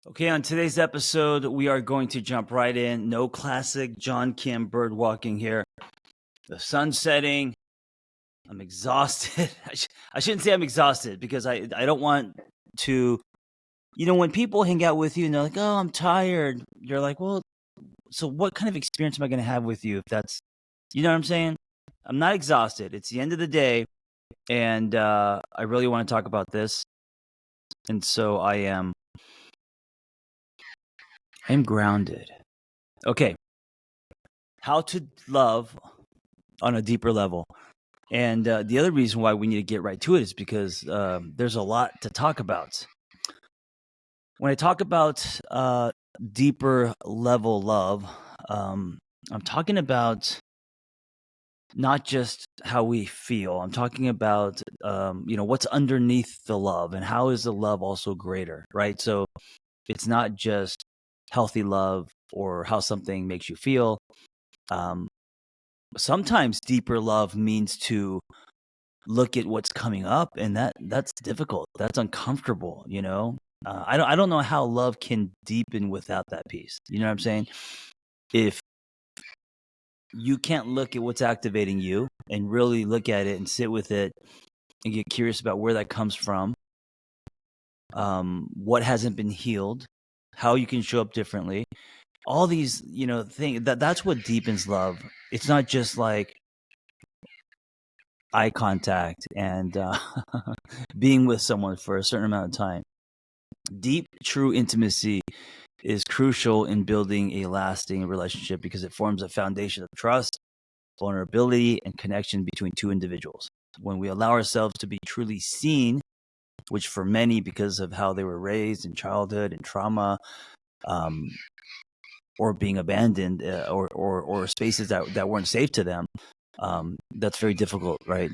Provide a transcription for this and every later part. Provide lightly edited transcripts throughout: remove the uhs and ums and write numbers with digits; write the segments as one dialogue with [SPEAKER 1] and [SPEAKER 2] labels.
[SPEAKER 1] Okay, on today's episode, we are going to jump right in. No classic John Kim bird walking here. The sun's setting. I'm exhausted. I shouldn't say I'm exhausted because I don't want to. When people hang out with you and they're like, "Oh, I'm tired," you're like, "Well, so what kind of experience am I going to have with you if that's, you know what I'm saying?" I'm not exhausted. It's the end of the day, and I really want to talk about this, and so I am. I'm grounded. Okay, how to love on a deeper level. And the other reason why we need to get right to it is because there's a lot to talk about. When I talk about deeper level love, I'm talking about not just how we feel. I'm talking about what's underneath the love and how is the love also greater, right? So it's not just healthy love or how something makes you feel. Um, Sometimes deeper love means to look at what's coming up, and that's difficult. That's uncomfortable, you know? I don't know how love can deepen without that piece. You know what I'm saying? If you can't look at what's activating you and really look at it and sit with it and get curious about where that comes from, what hasn't been healed, how you can show up differently, all these, things that's what deepens love. It's not just like eye contact and being with someone for a certain amount of time. Deep, true intimacy is crucial in building a lasting relationship because it forms a foundation of trust, vulnerability, and connection between two individuals. When we allow ourselves to be truly seen, which for many, because of how they were raised in childhood and trauma, um, or being abandoned, or spaces that weren't safe to them, that's very difficult, right?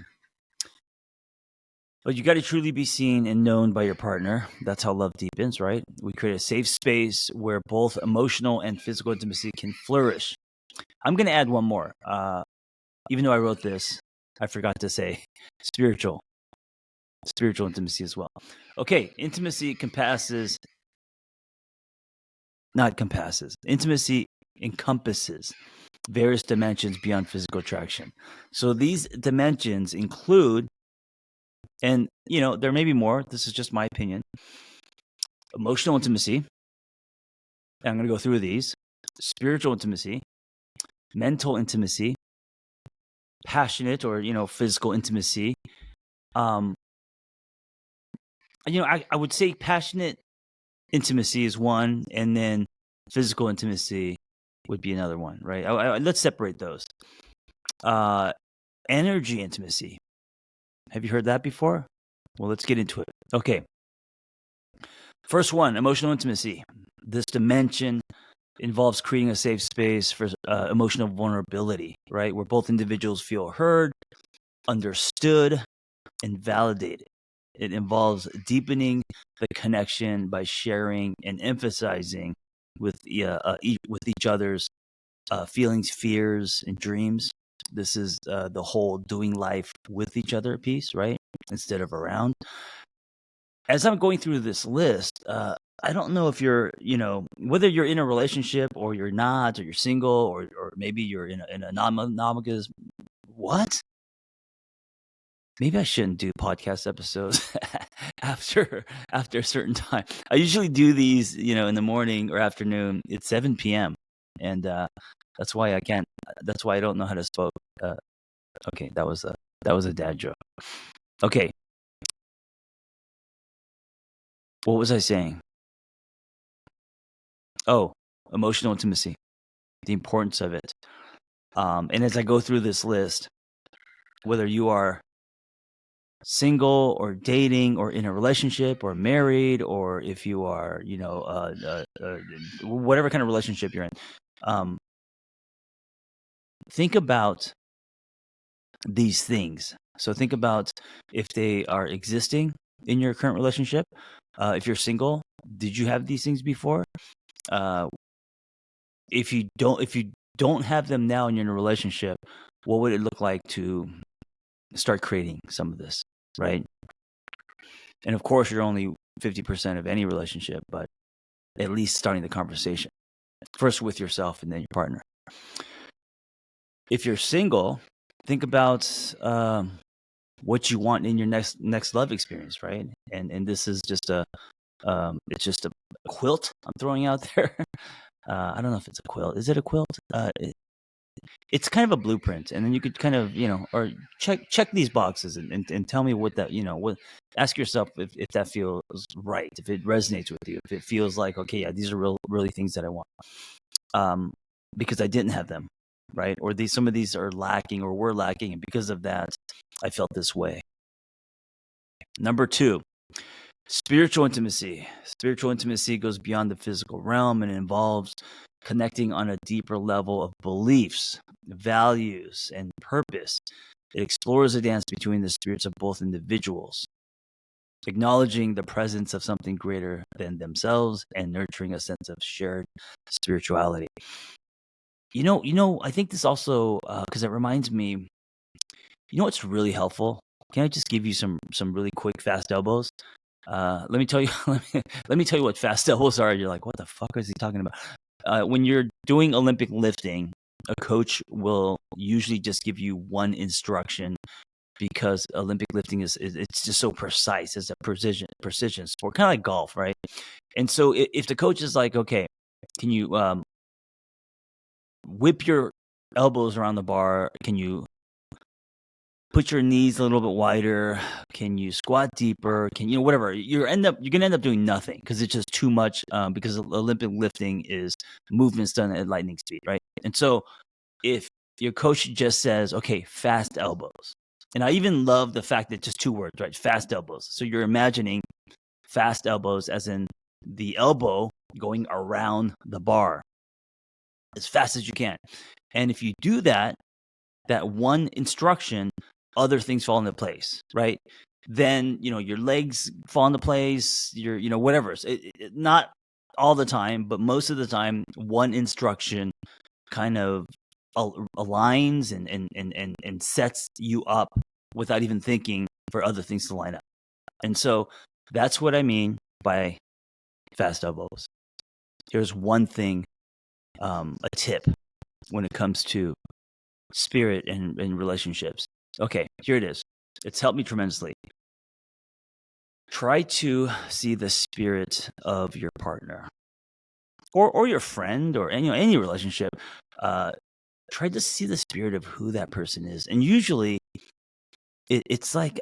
[SPEAKER 1] But you got to truly be seen and known by your partner. That's how love deepens, right? We create a safe space where both emotional and physical intimacy can flourish. I'm going to add one more. Even though I wrote this, I forgot to say spiritual intimacy as well. Okay, intimacy encompasses various dimensions beyond physical attraction. So these dimensions include, and there may be more, this is just my opinion, emotional intimacy. I'm going to go through these: spiritual intimacy, mental intimacy, passionate or physical intimacy. Um, I would say passionate intimacy is one, and then physical intimacy would be another one, right? Let's separate those. Energy intimacy. Have you heard that before? Well, let's get into it. Okay. First one, emotional intimacy. This dimension involves creating a safe space for emotional vulnerability, right? Where both individuals feel heard, understood, and validated. It involves deepening the connection by sharing and emphasizing with each other's feelings, fears, and dreams. This is the whole doing life with each other piece, right? Instead of around. As I'm going through this list, I don't know if you're, whether you're in a relationship or you're not, or you're single, or maybe you're in a non-monogamous. What? Maybe I shouldn't do podcast episodes after a certain time. I usually do these, in the morning or afternoon. It's 7 p.m. and that's why I can't. That's why I don't know how to spoke. Okay, that was a dad joke. Okay, what was I saying? Oh, emotional intimacy, the importance of it. And as I go through this list, whether you are single or dating or in a relationship or married, or if you are, whatever kind of relationship you're in, think about these things. So think about if they are existing in your current relationship. If you're single, did you have these things before? Uh, if you don't have them now and you're in a relationship, what would it look like to start creating some of this, right? And of course, you're only 50% of any relationship, but at least starting the conversation. First with yourself and then your partner. If you're single, think about what you want in your next love experience, right? And this is just it's just a quilt I'm throwing out there. I don't know if it's a quilt. Is it a quilt? It's kind of a blueprint, and then you could kind of, or check these boxes and tell me what that, what, ask yourself if that feels right, if it resonates with you, if it feels like, okay, yeah, these are really things that I want, because I didn't have them, right? Or some of these are lacking or were lacking, and because of that, I felt this way. Number 2, spiritual intimacy. Spiritual intimacy goes beyond the physical realm and involves connecting on a deeper level of beliefs, values, and purpose. It explores a dance between the spirits of both individuals, acknowledging the presence of something greater than themselves and nurturing a sense of shared spirituality. I think this also, because it reminds me, what's really helpful? Can I just give you some really quick, fast elbows? Let me tell you. Let me tell you what fast elbows are. You're like, what the fuck is he talking about? When you're doing Olympic lifting, a coach will usually just give you one instruction, because Olympic lifting is it's just so precise. It's a precision sport, kind of like golf, right? And so if the coach is like, okay, can you whip your elbows around the bar? Can you put your knees a little bit wider? Can you squat deeper? Can whatever? You're gonna end up doing nothing, because it's just too much. Because Olympic lifting is movements done at lightning speed, right? And so if your coach just says, okay, fast elbows, and I even love the fact that just 2 words, right? Fast elbows. So you're imagining fast elbows as in the elbow going around the bar as fast as you can. And if you do that one instruction, other things fall into place, right? Then, your legs fall into place, your, whatever. Not all the time, but most of the time, one instruction kind of aligns and sets you up without even thinking for other things to line up. And so that's what I mean by fast elbows. Here's one thing, a tip when it comes to spirit and relationships. Okay, here it is. It's helped me tremendously. Try to see the spirit of your partner or your friend, or any relationship. Try to see the spirit of who that person is. And usually it's like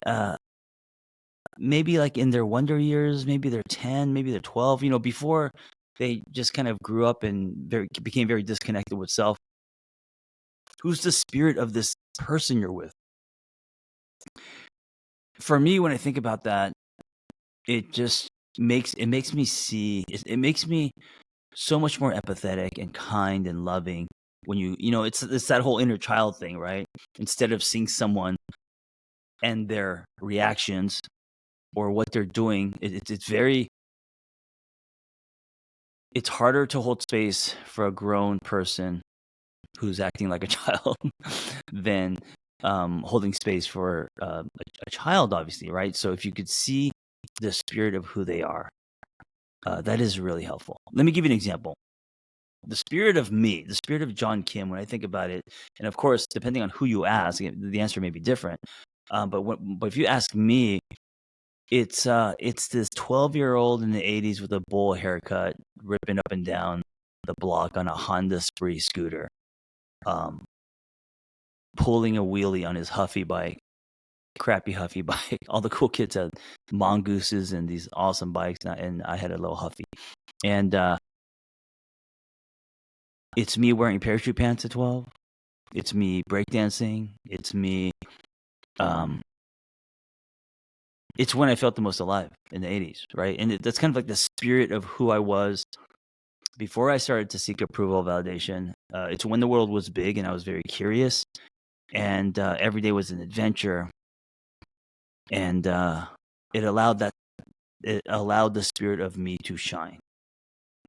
[SPEAKER 1] maybe like in their wonder years, maybe they're 10, maybe they're 12, before they just kind of grew up and became very disconnected with self. Who's the spirit of this person you're with? For me, when I think about that, it just makes me see, it makes me so much more empathetic and kind and loving when it's that whole inner child thing, right? Instead of seeing someone and their reactions or what they're doing, it's harder to hold space for a grown person who's acting like a child than holding space for a child, obviously, right? So if you could see the spirit of who they are, that is really helpful. Let me give you an example. The spirit of me, the spirit of John Kim, when I think about it, and of course, depending on who you ask, the answer may be different. But if you ask me, it's this 12-year-old in the 80s with a bowl haircut, ripping up and down the block on a Honda Spree scooter, pulling a wheelie on his Huffy bike, crappy Huffy bike. All the cool kids had mongooses and these awesome bikes, and I had a little Huffy. And it's me wearing parachute pants at 12. It's me breakdancing. It's me. It's when I felt the most alive in the 80s, right? And that's kind of like the spirit of who I was before I started to seek approval, validation. It's when the world was big and I was very curious, and every day was an adventure. And it allowed the spirit of me to shine.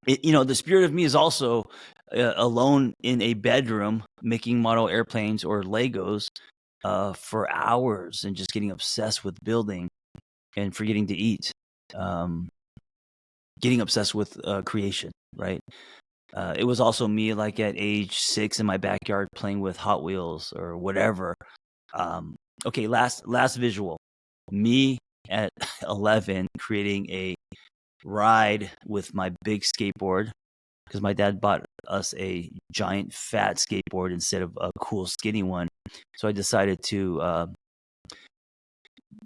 [SPEAKER 1] The spirit of me is also alone in a bedroom making model airplanes or Legos for hours and just getting obsessed with building and forgetting to eat. getting obsessed with creation, right? It was also me, like at age 6 in my backyard playing with Hot Wheels or whatever. Okay, last visual, me at 11 creating a ride with my big skateboard because my dad bought us a giant fat skateboard instead of a cool skinny one. So I decided to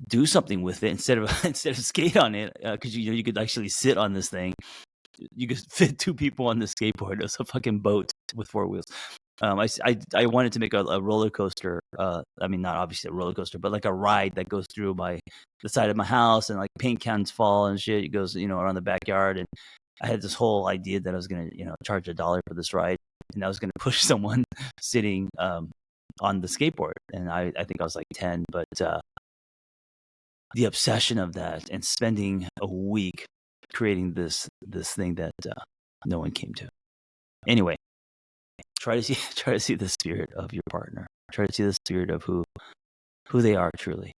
[SPEAKER 1] do something with it instead of instead of skate on it, because you could actually sit on this thing. You could fit 2 people on the skateboard. It was a fucking boat with 4 wheels. I wanted to make a roller coaster. I mean, not obviously a roller coaster, but like a ride that goes through the side of my house, and like paint cans fall and shit. It goes, around the backyard. And I had this whole idea that I was gonna, charge $1 for this ride, and I was gonna push someone sitting on the skateboard. And I think I was like 10, but the obsession of that and spending a week creating this thing that no one came to. Anyway, try to see the spirit of your partner. Try to see the spirit of who they are truly.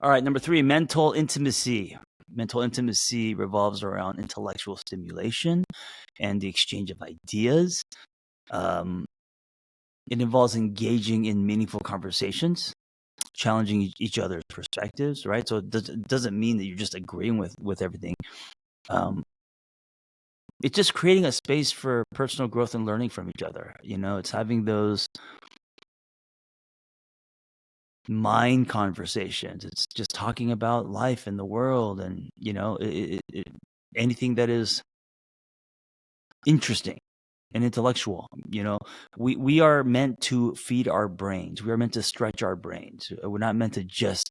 [SPEAKER 1] All right, number 3, mental intimacy. Mental intimacy revolves around intellectual stimulation and the exchange of ideas. It involves engaging in meaningful conversations, challenging each other's perspectives, right? So it doesn't mean that you're just agreeing with everything. It's just creating a space for personal growth and learning from each other. It's having those mind conversations. It's just talking about life and the world, and anything that is interesting and intellectual. We are meant to feed our brains. We are meant to stretch our brains. We're not meant to just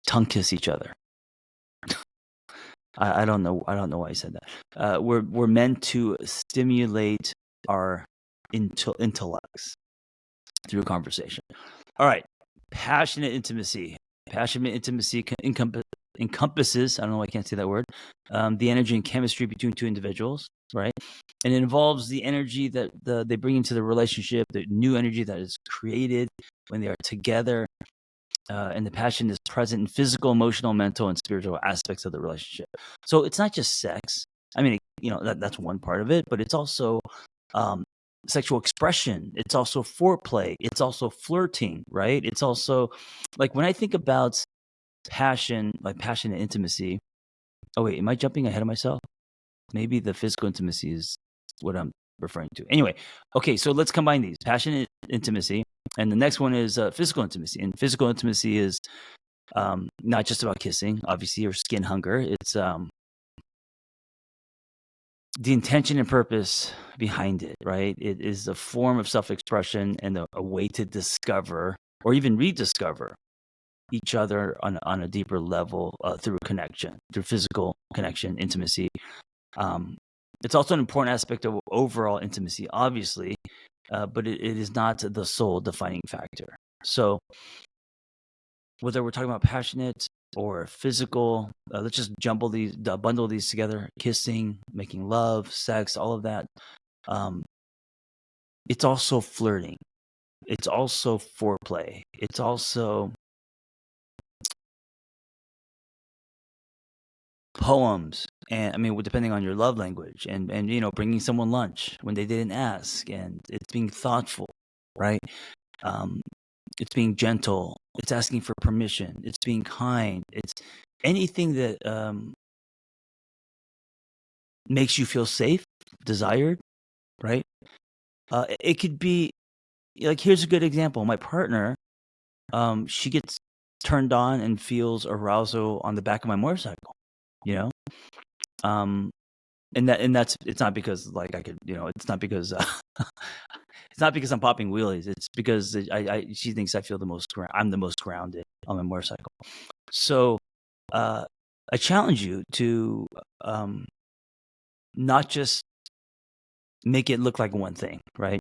[SPEAKER 1] tongue kiss each other. I don't know why I said that. We're meant to stimulate our intellects through conversation. All right, passionate intimacy. Passionate intimacy encompasses, I don't know why I can't say that word, the energy and chemistry between 2 individuals, right? And it involves the energy that they bring into the relationship, the new energy that is created when they are together. And the passion is present in physical, emotional, mental, and spiritual aspects of the relationship. So it's not just sex. I mean, that's one part of it, but it's also sexual expression. It's also foreplay. It's also flirting, right? It's also like when I think about passion, like passion and intimacy. Oh wait, am I jumping ahead of myself? Maybe the physical intimacy is what I'm referring to. Anyway, okay, so let's combine these: passion and intimacy. And the next one is physical intimacy. And physical intimacy is not just about kissing, obviously, or skin hunger. It's the intention and purpose behind it, right? It is a form of self-expression and a way to discover or even rediscover each other on a deeper level through connection, through physical connection, intimacy. It's also an important aspect of overall intimacy, obviously, but it is not the sole defining factor. So whether we're talking about passionate or physical, let's just bundle these together: kissing, making love, sex, all of that. It's also flirting. It's also foreplay. It's also poems, and I mean, depending on your love language, and bringing someone lunch when they didn't ask, and it's being thoughtful, right? It's being gentle. It's asking for permission. It's being kind. It's anything that makes you feel safe, desired, right? It could be like, here's a good example. My partner, she gets turned on and feels arousal on the back of my motorcycle, you know. And that's it's not because like I could, it's not because it's not because I'm popping wheelies. It's because she thinks I feel I'm the most grounded on my motorcycle. So I challenge you to not just make it look like one thing, right?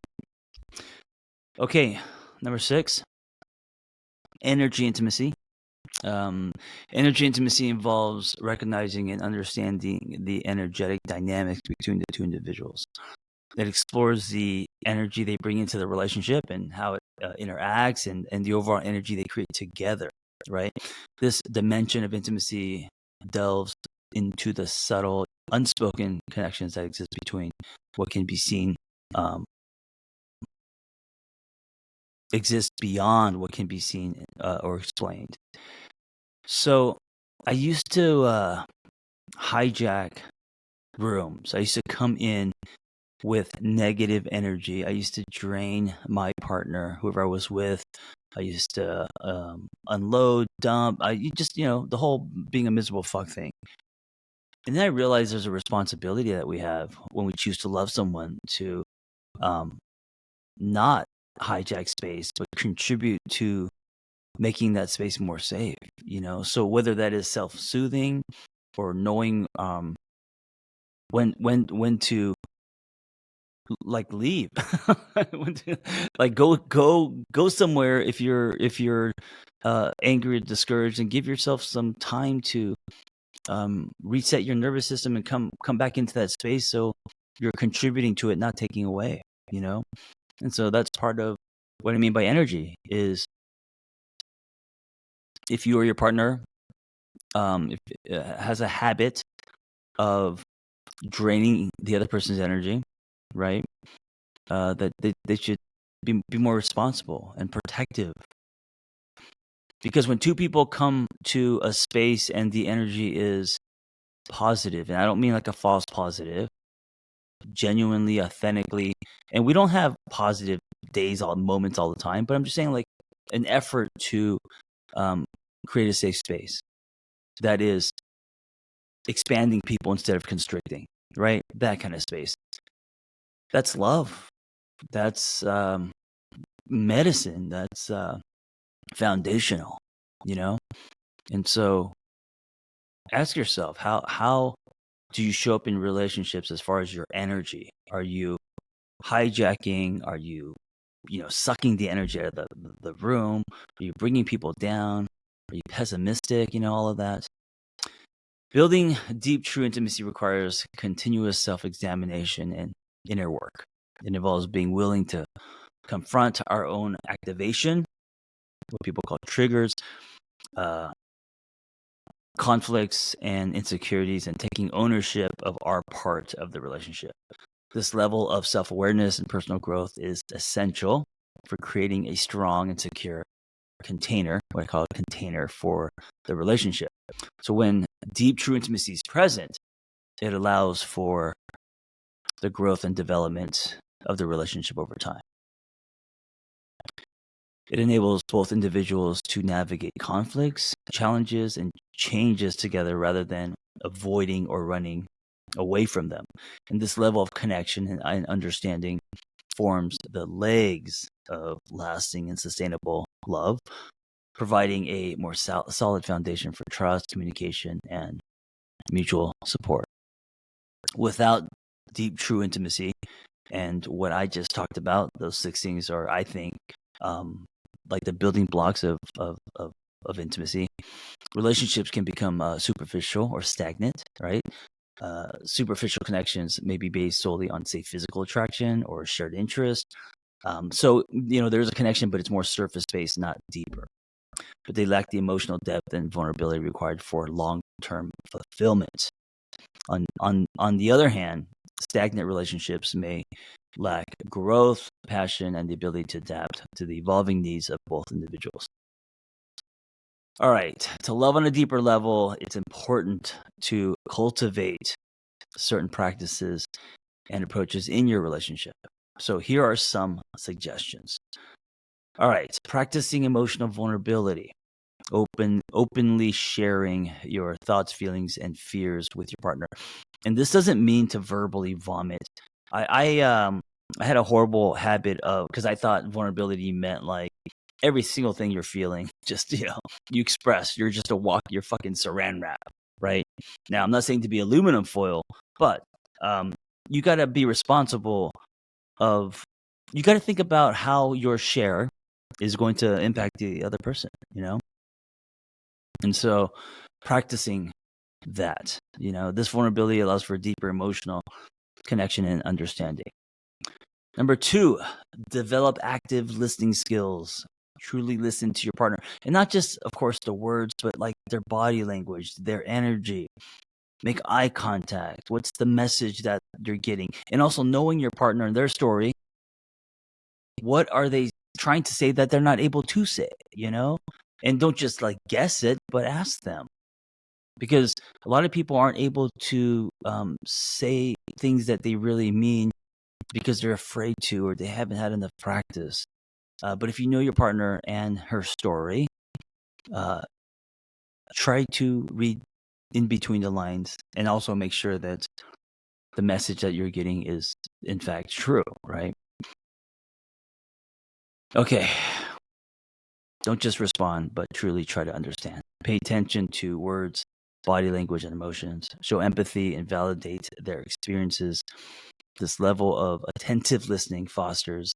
[SPEAKER 1] Okay, number 6, energy intimacy. Energy intimacy involves recognizing and understanding the energetic dynamics between the 2 individuals. It explores the energy they bring into the relationship and how it interacts, and the overall energy they create together, right? This dimension of intimacy delves into the subtle, unspoken connections that exist between what can be seen, exist beyond what can be seen or explained. So I used to hijack rooms. I used to come in with negative energy. I used to drain my partner, whoever I was with. I used to unload, dump. The whole being a miserable fuck thing. And then I realized there's a responsibility that we have when we choose to love someone to not hijack space, but contribute to making that space more safe. So whether that is self-soothing or knowing when to like leave, when to, like go somewhere if you're angry or discouraged, and give yourself some time to reset your nervous system and come back into that space, so you're contributing to it, not taking away. And so that's part of what I mean by energy is, if you or your partner if has a habit of draining the other person's energy, right? That they should be more responsible and protective. Because when two people come to a space and the energy is positive, and I don't mean like a false positive, genuinely, authentically, and we don't have positive days, moments all the time, but I'm just saying, like, an effort to create a safe space that is expanding people instead of constricting, right? That kind of space. That's love. That's medicine. That's foundational, And so ask yourself, how do you show up in relationships as far as your energy? Are you hijacking? Are you, sucking the energy out of the room? Are you bringing people down? Are you pessimistic? All of that. Building deep, true intimacy requires continuous self-examination and inner work. It involves being willing to confront our own activation, what people call triggers, conflicts and insecurities, and taking ownership of our part of the relationship. This level of self-awareness and personal growth is essential for creating a strong and secure container, what I call a container for the relationship. So when deep, true intimacy is present, it allows for the growth and development of the relationship over time. It enables both individuals to navigate conflicts, challenges, and changes together rather than avoiding or running away from them. And this level of connection and understanding forms the legs of lasting and sustainable love, providing a more solid foundation for trust, communication, and mutual support. Without deep, true intimacy and what I just talked about, those 6 things are, I think, like the building blocks of intimacy. Relationships can become superficial or stagnant, right? Superficial connections may be based solely on, say, physical attraction or shared interest. So, there's a connection, but it's more surface-based, not deeper. But they lack the emotional depth and vulnerability required for long-term fulfillment. On the other hand, stagnant relationships may lack growth, passion, and the ability to adapt to the evolving needs of both individuals. All right, to love on a deeper level, it's important to cultivate certain practices and approaches in your relationship. So here are some suggestions. All right, practicing emotional vulnerability. Openly sharing your thoughts, feelings, and fears with your partner. And this doesn't mean to verbally vomit. I had a horrible habit of, because I thought vulnerability meant like every single thing you're feeling, just, you express. You're just you're fucking saran wrap, right? Now, I'm not saying to be aluminum foil, but you got to be responsible you got to think about how your share is going to impact the other person, And so practicing that, this vulnerability allows for deeper emotional connection and understanding. Number 2, develop active listening skills. Truly listen to your partner. And not just, of course, the words, but like their body language, their energy. Make eye contact. What's the message that you're getting? And also knowing your partner and their story. What are they trying to say that they're not able to say, And don't just like guess it, but ask them. Because a lot of people aren't able to say things that they really mean because they're afraid to, or they haven't had enough practice. But if you know your partner and her story, try to read in between the lines and also make sure that the message that you're getting is in fact true, right? Okay. Don't just respond, but truly try to understand. Pay attention to words, body language, and emotions. Show empathy and validate their experiences. This level of attentive listening fosters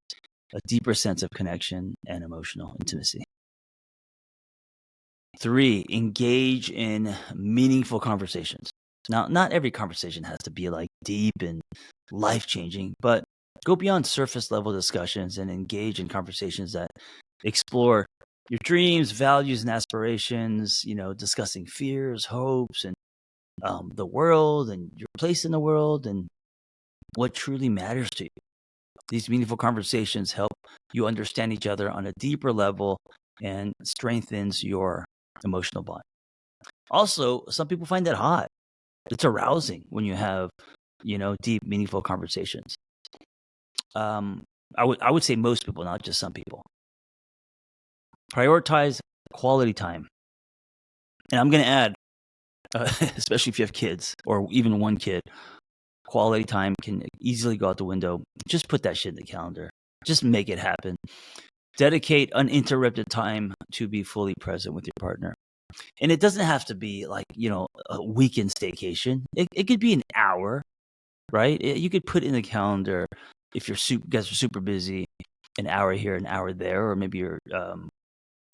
[SPEAKER 1] a deeper sense of connection and emotional intimacy. 3, engage in meaningful conversations. Now, not every conversation has to be like deep and life-changing, but go beyond surface level discussions and engage in conversations that explore your dreams, values, and aspirations, discussing fears, hopes, and the world and your place in the world and what truly matters to you. These meaningful conversations help you understand each other on a deeper level and strengthens your emotional bond. Also, some people find that hot. It's arousing when you have, deep, meaningful conversations. I would say most people, not just some people. Prioritize quality time. And I'm going to add, especially if you have kids or even one kid, quality time can easily go out the window. Just put that shit in the calendar. Just make it happen. Dedicate uninterrupted time to be fully present with your partner. And it doesn't have to be like, a weekend staycation. It could be an hour, right? You could put in the calendar if you guys are super busy, an hour here, an hour there, or maybe you're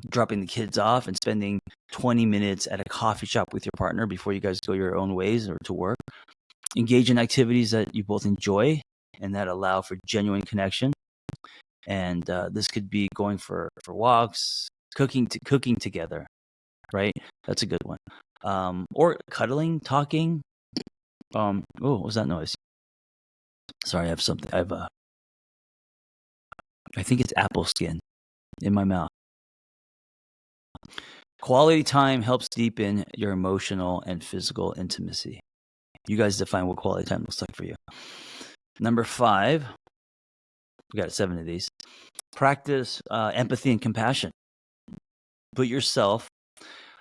[SPEAKER 1] dropping the kids off and spending 20 minutes at a coffee shop with your partner before you guys go your own ways or to work. Engage in activities that you both enjoy and that allow for genuine connection. And this could be going for walks, cooking together, right? That's a good one. Or cuddling, talking. What was that noise? Sorry, I have something. I think it's apple skin in my mouth. Quality time helps deepen your emotional and physical intimacy. You guys define what quality time looks like for you. Number 5, we got 7 of these. Practice empathy and compassion. Put yourself.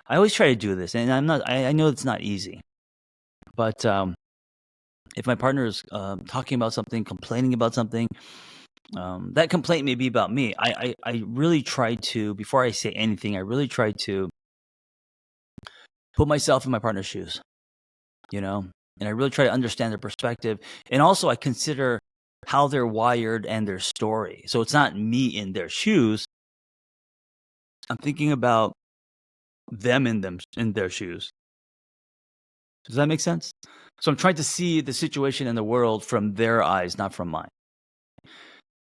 [SPEAKER 1] I always try to do this, and I know it's not easy, but if my partner is talking about something, complaining about something, that complaint may be about me. I really try to, before I say anything, I really try to put myself in my partner's shoes, and I really try to understand their perspective. And also I consider how they're wired and their story. So it's not me in their shoes. I'm thinking about them in their shoes. Does that make sense? So I'm trying to see the situation in the world from their eyes, not from mine.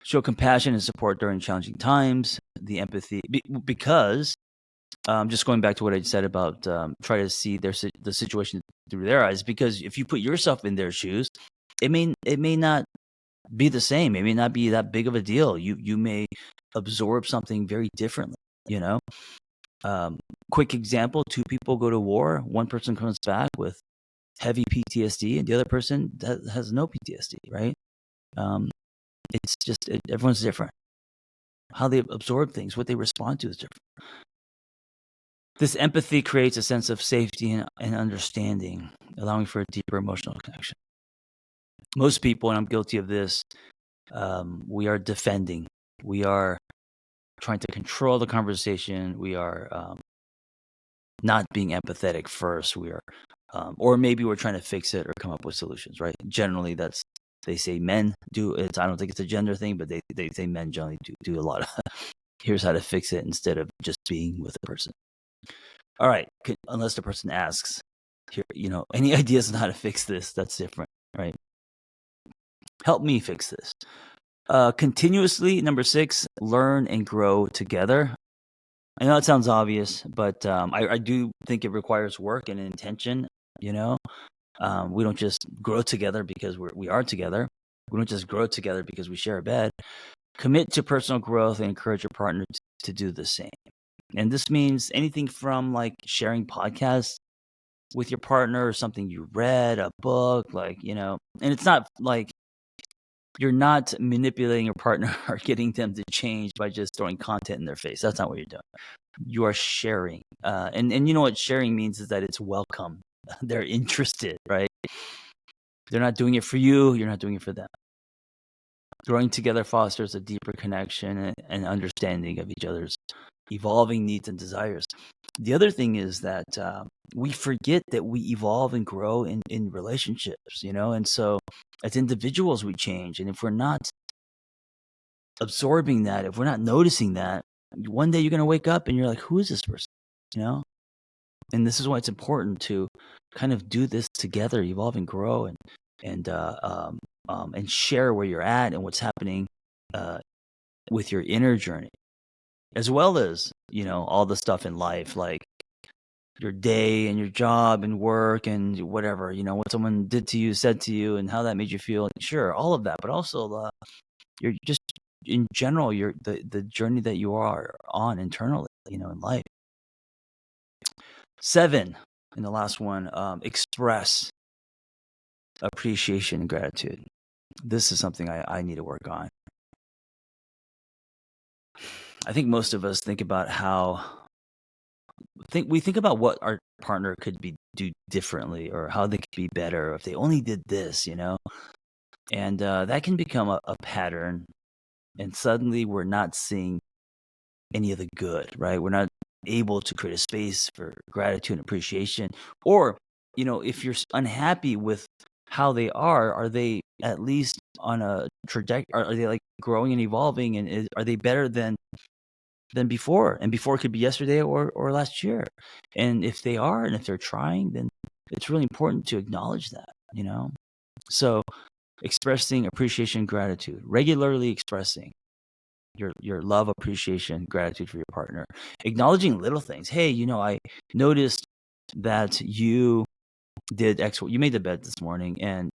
[SPEAKER 1] Show compassion and support during challenging times, the empathy, because just going back to what I said about try to see the situation through their eyes, because if you put yourself in their shoes, it may not be the same. It may not be that big of a deal. You may absorb something very differently, Quick example, 2 people go to war. One person comes back with heavy PTSD and the other person has no PTSD, right? It's just everyone's different. How they absorb things, what they respond to is different. This empathy creates a sense of safety and understanding, allowing for a deeper emotional connection. Most people, and I'm guilty of this, we are defending. We are trying to control the conversation. We are not being empathetic first. We are, or maybe we're trying to fix it or come up with solutions, right? Generally, they say men do it. I don't think it's a gender thing, but they say men generally do a lot of here's how to fix it instead of just being with the person. All right, unless the person asks, here, any ideas on how to fix this? That's different, right? Help me fix this. Continuously, number 6, learn and grow together. I know it sounds obvious, but I do think it requires work and intention, We don't just grow together because we are together. We don't just grow together because we share a bed. Commit to personal growth and encourage your partner to do the same. And this means anything from like sharing podcasts with your partner or something you read, a book, like, and it's not like you're not manipulating your partner or getting them to change by just throwing content in their face. That's not what you're doing. You are sharing. And you know what sharing means is that it's welcome. They're interested, right? They're not doing it for you. You're not doing it for them. Growing together fosters a deeper connection and understanding of each other's evolving needs and desires. The other thing is that we forget that we evolve and grow in relationships, and so as individuals we change. And if we're not absorbing that, if we're not noticing that, one day you're going to wake up and you're like, who is this person? And this is why it's important to kind of do this together, evolve and grow, and share where you're at and what's happening with your inner journey, as well as all the stuff in life, like your day and your job and work and whatever, what someone did to you, said to you, and how that made you feel. Sure, all of that, but also you're just in general, you're the journey that you are on internally, in life. 7, and the last one, express appreciation and gratitude. This is something I need to work on. I think most of us think about we think about what our partner could do differently, or how they could be better if they only did this, and that can become a pattern, and suddenly we're not seeing any of the good, right? We're not able to create a space for gratitude and appreciation. Or, if you're unhappy with how they are they at least on a trajectory? Are they like growing and evolving, and are they better than before? And before could be yesterday or last year. And if they are, and if they're trying, then it's really important to acknowledge that, So expressing appreciation, gratitude, regularly expressing your love, appreciation, gratitude for your partner, acknowledging little things. Hey, I noticed that you did X. You made the bed this morning, and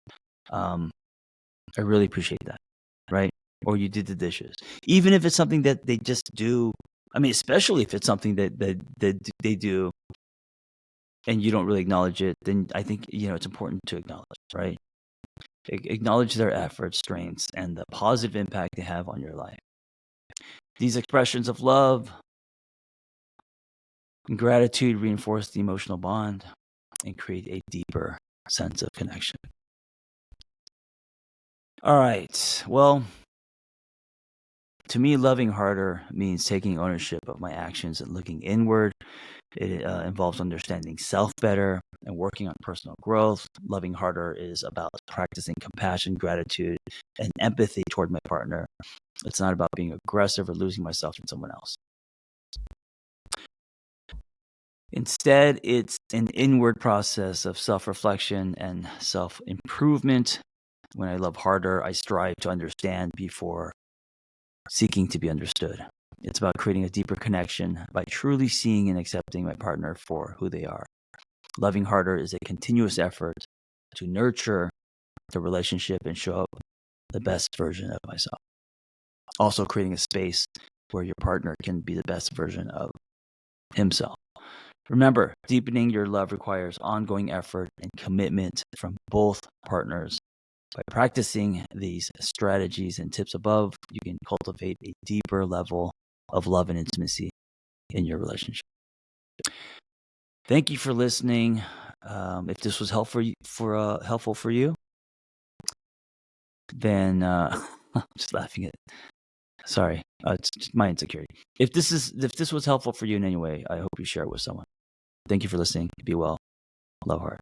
[SPEAKER 1] I really appreciate that, right? Or you did the dishes, even if it's something that they just do. I mean, especially if it's something that they do, and you don't really acknowledge it, then I think it's important to acknowledge, right? Acknowledge their efforts, strengths, and the positive impact they have on your life. These expressions of love and gratitude reinforce the emotional bond and create a deeper sense of connection. All right. Well, to me, loving harder means taking ownership of my actions and looking inward. It involves understanding self better and working on personal growth. Loving harder is about practicing compassion, gratitude, and empathy toward my partner. It's not about being aggressive or losing myself in someone else. Instead, it's an inward process of self-reflection and self-improvement. When I love harder, I strive to understand before seeking to be understood. It's about creating a deeper connection by truly seeing and accepting my partner for who they are. Loving harder is a continuous effort to nurture the relationship and show up the best version of myself. Also creating a space where your partner can be the best version of himself. Remember, deepening your love requires ongoing effort and commitment from both partners. By practicing these strategies and tips above, you can cultivate a deeper level of love and intimacy in your relationship. Thank you for listening. If this was helpful for you, then I'm just laughing at. Sorry, it's just my insecurity. If this was helpful for you in any way, I hope you share it with someone. Thank you for listening. Be well. Love hard.